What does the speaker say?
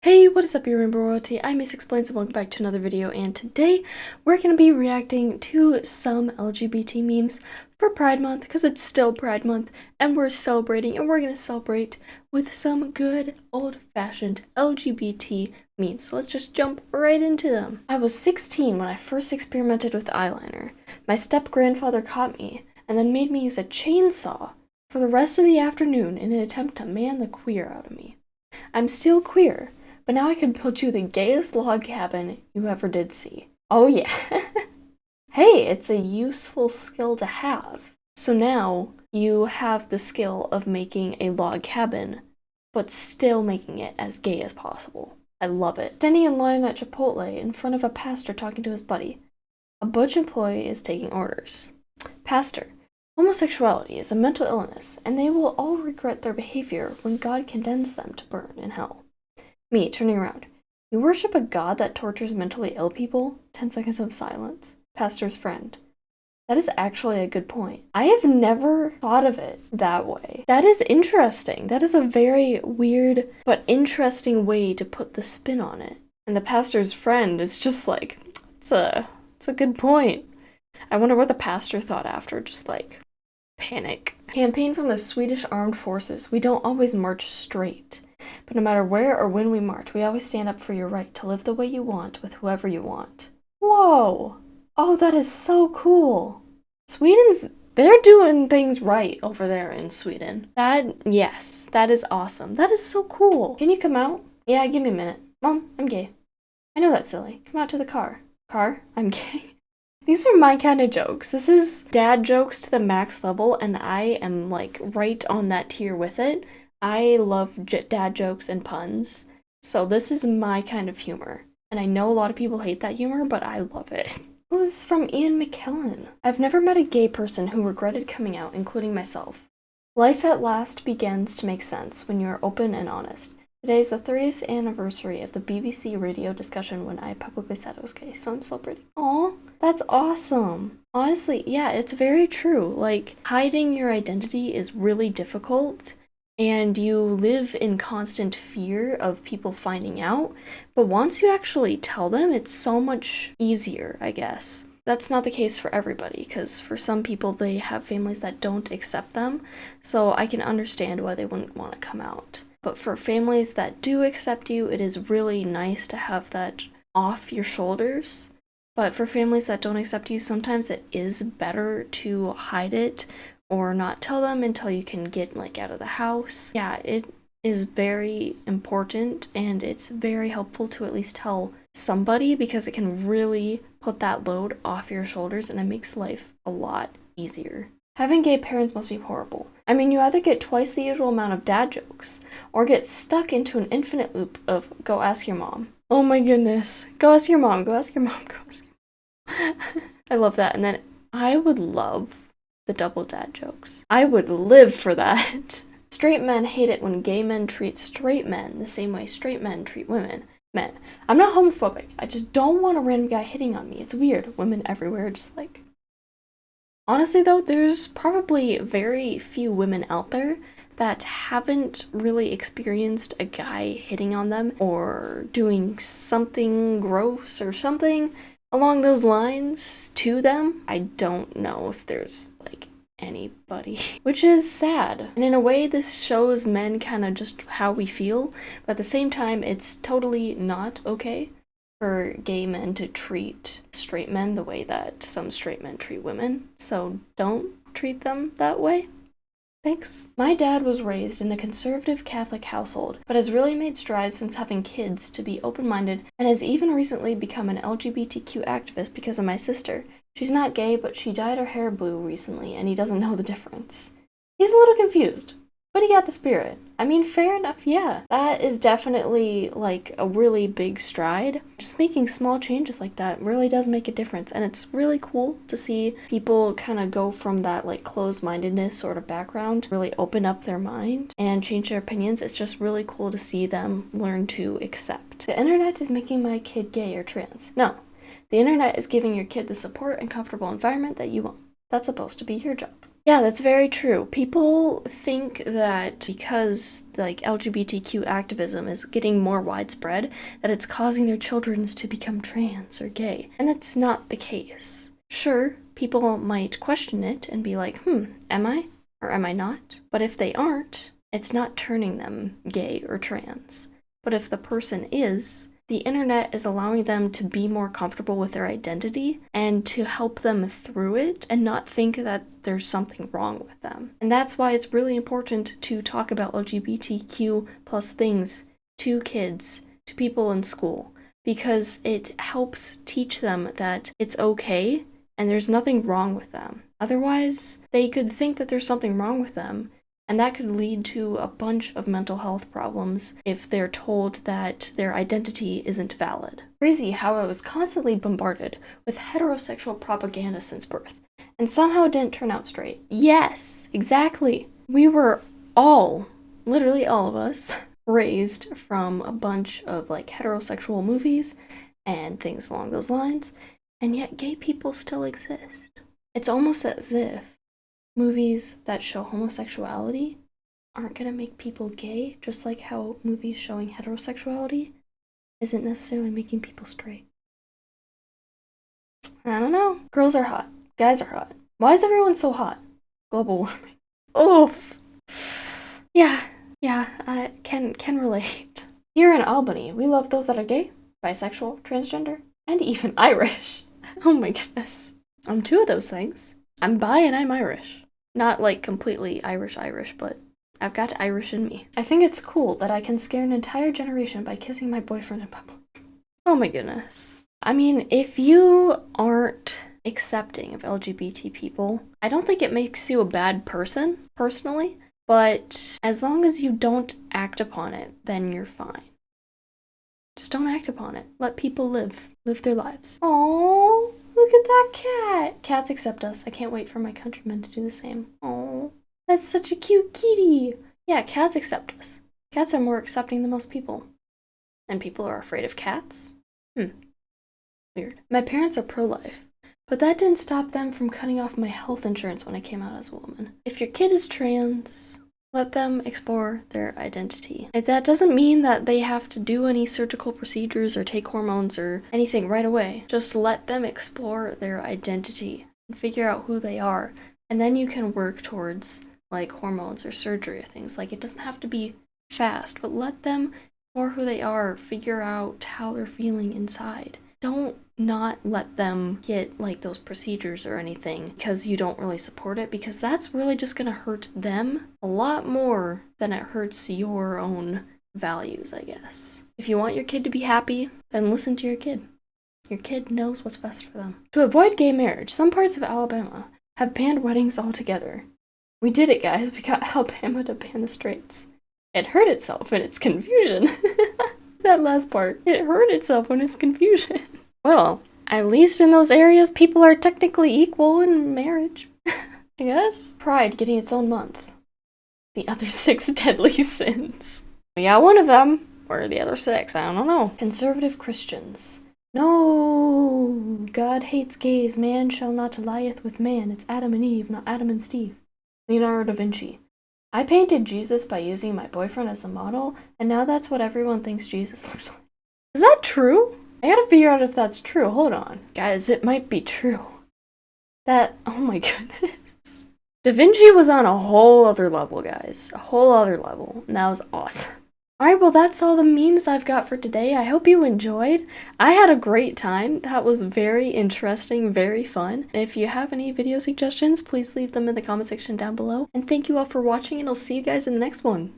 Hey, what is up, your Rainbow Royalty? I'm Miss Explains and welcome back to another video, and today we're going to be reacting to some LGBT memes for Pride Month, because it's still Pride Month, and we're celebrating, and we're going to celebrate with some good old-fashioned LGBT memes. So let's just jump right into them. I was 16 when I first experimented with eyeliner. My step-grandfather caught me, and then made me use a chainsaw for the rest of the afternoon in an attempt to man the queer out of me. I'm still queer, but now I can build you the gayest log cabin you ever did see. Oh yeah. Hey, it's a useful skill to have. So now you have the skill of making a log cabin, but still making it as gay as possible. I love it. Standing in line at Chipotle in front of a pastor talking to his buddy. A butch employee is taking orders. Pastor, homosexuality is a mental illness, and they will all regret their behavior when God condemns them to burn in hell. Me, turning around. You worship a god that tortures mentally ill people? 10 seconds of silence. Pastor's friend. That is actually a good point. I have never thought of it that way. That is interesting. That is a very weird but interesting way to put the spin on it. And the pastor's friend is just like, it's a good point. I wonder what the pastor thought after, just like, panic. Campaign from the Swedish Armed Forces. We don't always march straight. But no matter where or when we march, we always stand up for your right to live the way you want with whoever you want. Whoa! Oh, that is so cool. They're doing things right over there in Sweden. Yes, that is awesome. That is so cool. Can you come out? Yeah, give me a minute. Mom, I'm gay. I know that's silly. Come out to the car. Car? I'm gay. These are my kind of jokes. This is dad jokes to the max level, and I am like right on that tier with it. I love dad jokes and puns, so this is my kind of humor. And I know a lot of people hate that humor, but I love it. Oh, this is from Ian McKellen. I've never met a gay person who regretted coming out, including myself. Life at last begins to make sense when you are open and honest. Today is the 30th anniversary of the BBC radio discussion when I publicly said I was gay, so I'm celebrating. Aw, that's awesome. Honestly, yeah, it's very true. Like, hiding your identity is really difficult, and you live in constant fear of people finding out, but once you actually tell them, it's so much easier, I guess. That's not the case for everybody, because for some people, they have families that don't accept them, so I can understand why they wouldn't want to come out. But for families that do accept you, it is really nice to have that off your shoulders. But for families that don't accept you, sometimes it is better to hide it or not tell them until you can get out of the house. Yeah, it is very important, and it's very helpful to at least tell somebody, because it can really put that load off your shoulders and it makes life a lot easier. Having gay parents must be horrible. I mean, you either get twice the usual amount of dad jokes, or get stuck into an infinite loop of go ask your mom. Oh my goodness. Go ask your mom, go ask your mom, go ask your mom. I love that. And then I would love the double dad jokes. I would live for that. Straight men hate it when gay men treat straight men the same way straight men treat men. I'm not homophobic. I just don't want a random guy hitting on me. It's weird. Women everywhere just like... Honestly though, there's probably very few women out there that haven't really experienced a guy hitting on them or doing something gross or something along those lines to them. I don't know if there's anybody, which is sad. And in a way, this shows men kind of just how we feel, but at the same time, it's totally not okay for gay men to treat straight men the way that some straight men treat women. So don't treat them that way. Thanks. My dad was raised in a conservative Catholic household, but has really made strides since having kids to be open-minded, and has even recently become an LGBTQ activist because of my sister. She's not gay, but she dyed her hair blue recently, and he doesn't know the difference. He's a little confused, but he got the spirit. I mean, fair enough, yeah. That is definitely, a really big stride. Just making small changes like that really does make a difference, and it's really cool to see people kind of go from that, closed-mindedness sort of background, really open up their mind and change their opinions. It's just really cool to see them learn to accept. The internet is making my kid gay or trans. No. The internet is giving your kid the support and comfortable environment that you want. That's supposed to be your job. Yeah, that's very true. People think that because like LGBTQ activism is getting more widespread, that it's causing their children to become trans or gay. And that's not the case. Sure, people might question it and be like, am I or am I not? But if they aren't, it's not turning them gay or trans. But if the person is, the internet is allowing them to be more comfortable with their identity and to help them through it and not think that there's something wrong with them. And that's why it's really important to talk about LGBTQ plus things to kids, to people in school, because it helps teach them that it's okay and there's nothing wrong with them. Otherwise, they could think that there's something wrong with them, and that could lead to a bunch of mental health problems if they're told that their identity isn't valid. Crazy how I was constantly bombarded with heterosexual propaganda since birth, and somehow it didn't turn out straight. Yes, exactly. We were all, literally all of us, raised from a bunch of like heterosexual movies and things along those lines, and yet gay people still exist. It's almost as if movies that show homosexuality aren't gonna make people gay, just like how movies showing heterosexuality isn't necessarily making people straight. I don't know. Girls are hot. Guys are hot. Why is everyone so hot? Global warming. Oof. Yeah, I can relate. Here in Albany, we love those that are gay, bisexual, transgender, and even Irish. Oh my goodness. I'm two of those things. I'm bi and I'm Irish. Not like completely Irish, but I've got Irish in me. I think it's cool that I can scare an entire generation by kissing my boyfriend in public. Oh my goodness. I mean, if you aren't accepting of LGBT people, I don't think it makes you a bad person, personally, but as long as you don't act upon it, then you're fine. Just don't act upon it. Let people live their lives. Aww. Look at that cat! Cats accept us. I can't wait for my countrymen to do the same. Oh, that's such a cute kitty. Yeah, cats accept us. Cats are more accepting than most people. And people are afraid of cats? Weird. My parents are pro-life, but that didn't stop them from cutting off my health insurance when I came out as a woman. If your kid is trans, let them explore their identity. That doesn't mean that they have to do any surgical procedures or take hormones or anything right away. Just let them explore their identity and figure out who they are. And then you can work towards like hormones or surgery or things. Like it doesn't have to be fast, but let them explore who they are, figure out how they're feeling inside. Don't not let them get like those procedures or anything because you don't really support it, because that's really just gonna hurt them a lot more than it hurts your own values, I guess. If you want your kid to be happy, then listen to your kid. Your kid knows what's best for them. To avoid gay marriage, some parts of Alabama have banned weddings altogether. We did it, guys. We got Alabama to ban the straights. It hurt itself in its confusion. That last part. It hurt itself in its confusion. Well, at least in those areas, people are technically equal in marriage, I guess. Pride getting its own month. The other 6 deadly sins. We got one of them. Or the other 6, I don't know. Conservative Christians. No, God hates gays. Man shall not lieth with man. It's Adam and Eve, not Adam and Steve. Leonardo da Vinci. I painted Jesus by using my boyfriend as a model, and now that's what everyone thinks Jesus looks like. Is that true? I gotta figure out if that's true. Hold on. Guys, it might be true. Oh my goodness. Da Vinci was on a whole other level, guys. A whole other level. And that was awesome. Alright, well that's all the memes I've got for today. I hope you enjoyed. I had a great time. That was very interesting, very fun. If you have any video suggestions, please leave them in the comment section down below. And thank you all for watching, and I'll see you guys in the next one.